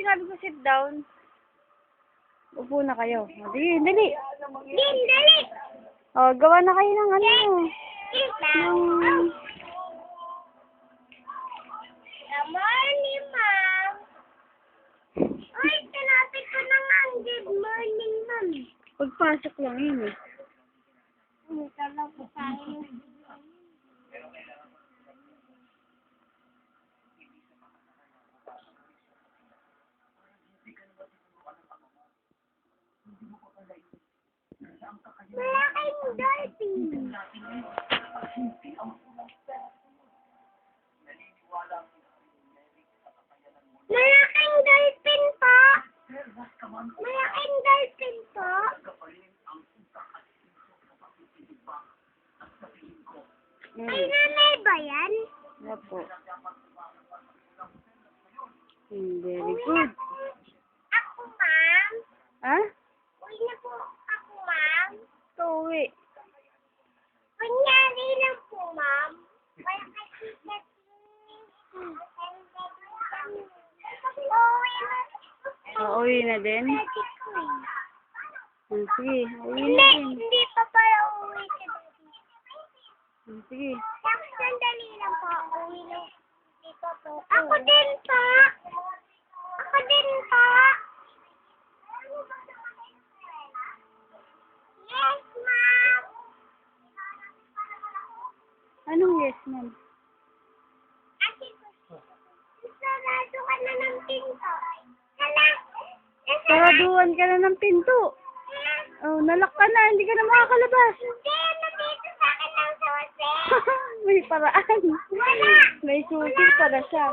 sinabi ko sit down? Upo na kayo. Dali, dali. Dali. Oh, gawa na kayo ng ano. Sit down. Good morning, ma'am. Uy, tinapit ko na nga. Good morning, ma'am. Pagpasok lang yun eh. Tala ko tayo. Malaking dolphin. Malaking dolphin po. Malaking dolphin po. Ay, nanay ba yan? Ano po? Very good. Ako, ma'am. Ha? Uwi na po ako, ma'am. Tuwi. Kunyari lang po, ma'am. Wala kasi Uuwi na din? Sige, uuwi na din. Hindi pa pala uwi ka dito. Sige. Sandali lang po. Uwi na dito po. Ako din pa. Ako din pa. Yes, ma'am. Anong yes, ma'am? Ate ko. Sarado ka na ng pinto. Hala. Saraduan ka na ng pinto. Oh, nalak ka na. Hindi ka na makakalabas. Hindi, nandito sa akin lang sa wase. May paraan. Wala. May susi para siya.